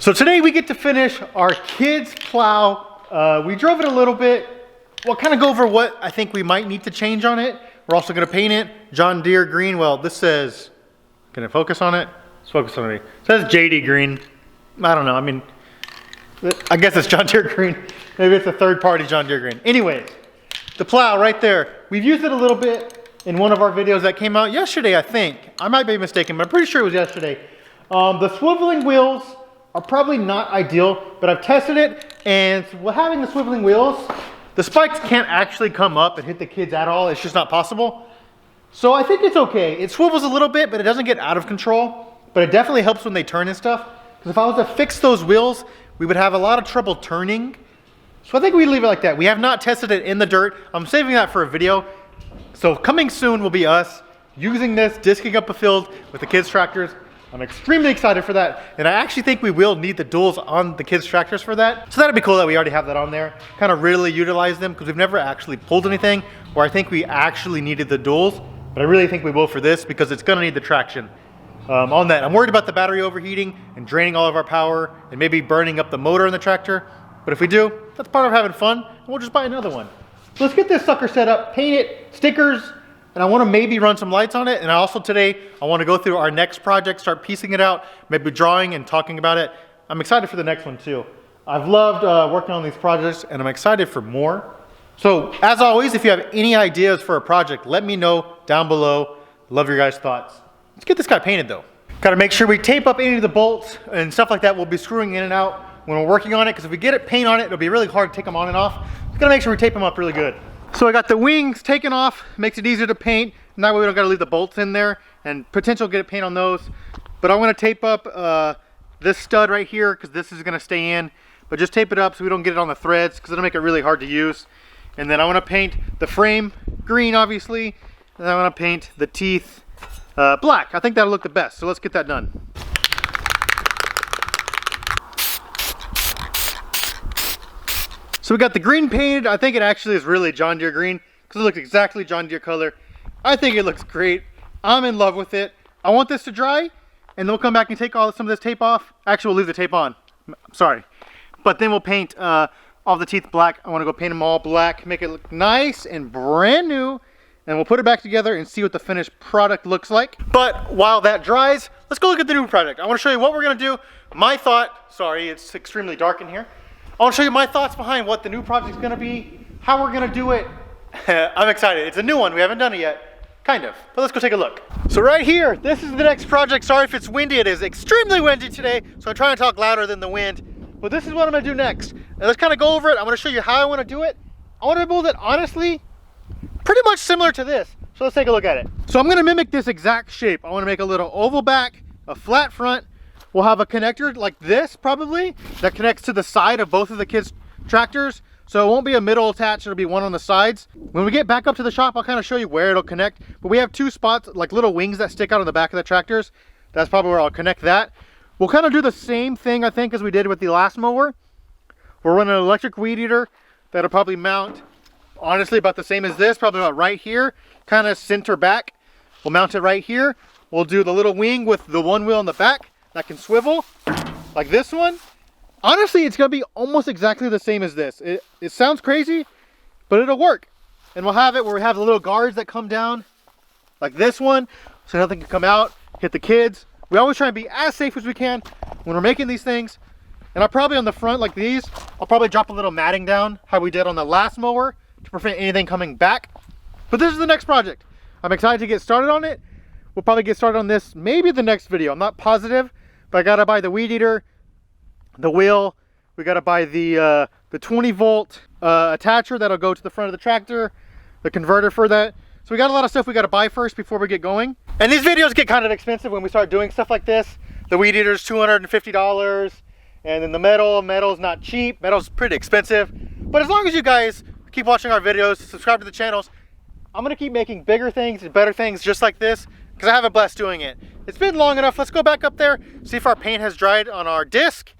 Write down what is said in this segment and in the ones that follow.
So today we get to finish our kids' plow. We drove it a little bit. We'll kind of go over what I think we might need to change on it. We're also going to paint it John Deere green. Well, this says, can I focus on it? Let's focus on it. It says JD green. I don't know. I mean, I guess it's John Deere green. Maybe it's a third-party John Deere green. Anyways, the plow right there. We've used it a little bit in one of our videos that came out yesterday, I think. I might be mistaken, but I'm pretty sure it was yesterday. The swiveling wheels are probably not ideal, but I've tested it, and having the swiveling wheels, the spikes can't actually come up and hit the kids at all. It's just not possible. So I think it's okay. It swivels a little bit, but it doesn't get out of control. But it definitely helps when they turn and stuff. Because if I was to fix those wheels, we would have a lot of trouble turning. So I think we leave it like that. We have not tested it in the dirt. I'm saving that for a video. So coming soon will be us using this, disking up a field with the kids' tractors. I'm extremely excited for that, and I actually think we will need the duals on the kids' tractors for that. So that'd be cool that we already have that on there. Kind of really utilize them because we've never actually pulled anything where I think we actually needed the duals, but I really think we will for this because it's gonna need the traction on that. I'm worried about the battery overheating and draining all of our power and maybe burning up the motor in the tractor. But if we do, that's part of having fun, and we'll just buy another one. So let's get this sucker set up, paint it, stickers, and I want to maybe run some lights on it. And also today, I want to go through our next project, start piecing it out, maybe drawing and talking about it. I'm excited for the next one too. I've loved working on these projects, and I'm excited for more. So as always, if you have any ideas for a project, let me know down below. Love your guys' thoughts. Let's get this guy painted though. Got to make sure we tape up any of the bolts and stuff like that. We'll be screwing in and out when we're working on it, because if we get it paint on it, it'll be really hard to take them on and off. We've got to make sure we tape them up really good. So I got the wings taken off, makes it easier to paint, and that way we don't got to leave the bolts in there and potential get paint on those. But I want to tape up this stud right here because this is going to stay in, but just tape it up so we don't get it on the threads because it'll make it really hard to use. And then I want to paint the frame green, obviously, and I want to paint the teeth black. I think that'll look the best, so let's get that done. So we got the green painted. I think it actually is really John Deere green because it looks exactly John Deere color. I think it looks great. I'm in love with it. I want this to dry, and then we'll come back and take some of this tape off. Actually, we'll leave the tape on. I'm sorry. But then we'll paint all the teeth black. I want to go paint them all black, make it look nice and brand new, and we'll put it back together and see what the finished product looks like. But while that dries, let's go look at the new project. I want to show you what we're going to do. My thought, sorry, it's extremely dark in here. I want to show you my thoughts behind what the new project's going to be, how we're going to do it. I'm excited. It's a new one. We haven't done it yet. Kind of. But let's go take a look. So right here, this is the next project. Sorry if it's windy. It is extremely windy today, so I'm trying to talk louder than the wind. But this is what I'm going to do next. And let's kind of go over it. I'm going to show you how I want to do it. I want to build it, honestly, pretty much similar to this. So let's take a look at it. So I'm going to mimic this exact shape. I want to make a little oval back, a flat front. We'll have a connector like this probably that connects to the side of both of the kids' tractors. So it won't be a middle attached, it'll be one on the sides. When we get back up to the shop, I'll kind of show you where it'll connect. But we have two spots, like little wings that stick out on the back of the tractors. That's probably where I'll connect that. We'll kind of do the same thing, I think, as we did with the last mower. We'll run an electric weed eater that'll probably mount, honestly, about the same as this, probably about right here, kind of center back. We'll mount it right here. We'll do the little wing with the one wheel on the back that can swivel like this one. Honestly, it's gonna be almost exactly the same as this. It sounds crazy, but it'll work. And we'll have it where we have the little guards that come down like this one, so nothing can come out, hit the kids. We always try and be as safe as we can when we're making these things. And I'll probably on the front like these, I'll probably drop a little matting down how we did on the last mower to prevent anything coming back. But this is the next project. I'm excited to get started on it. We'll probably get started on this maybe the next video. I'm not positive, but I gotta buy the weed eater, the wheel. We gotta buy the 20 volt attacher that'll go to the front of the tractor, the converter for that. So we got a lot of stuff we gotta buy first before we get going. And these videos get kind of expensive when we start doing stuff like this. The weed eater's $250, and then the metal's not cheap. Metal's pretty expensive. But as long as you guys keep watching our videos, subscribe to the channels, I'm gonna keep making bigger things and better things just like this, because I have a blast doing it. It's been long enough. Let's go back up there, see if our paint has dried on our disc,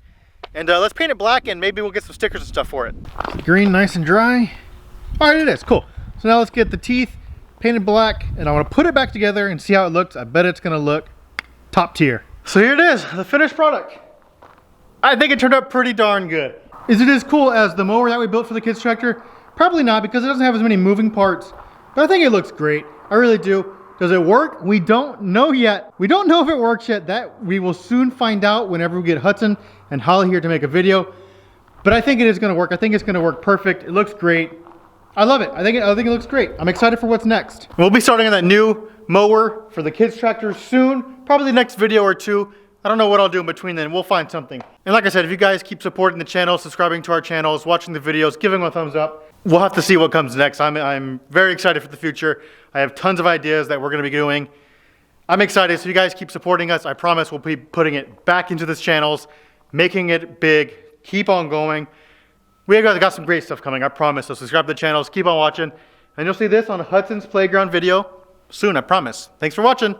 and let's paint it black, and maybe we'll get some stickers and stuff for it. Green, nice and dry. All right, it is, cool. So now let's get the teeth painted black, and I want to put it back together and see how it looks. I bet it's gonna look top tier. So here it is, the finished product. I think it turned out pretty darn good. Is it as cool as the mower that we built for the kids tractor? Probably not, because it doesn't have as many moving parts, but I think it looks great. I really do. Does it work? We don't know yet. We don't know if it works yet. That we will soon find out whenever we get Hudson and Holly here to make a video. But I think it is gonna work. I think it's gonna work perfect. It looks great. I love it. I think it looks great. I'm excited for what's next. We'll be starting on that new mower for the kids tractor soon, probably the next video or two. I don't know what I'll do in between then. We'll find something. And like I said, if you guys keep supporting the channel, subscribing to our channels, watching the videos, giving them a thumbs up, we'll have to see what comes next. I'm very excited for the future. I have tons of ideas that we're gonna be doing. I'm excited, so you guys keep supporting us. I promise we'll be putting it back into this channels, making it big, keep on going. We got some great stuff coming, I promise. So subscribe to the channels, keep on watching, and you'll see this on Hudson's Playground video soon, I promise. Thanks for watching.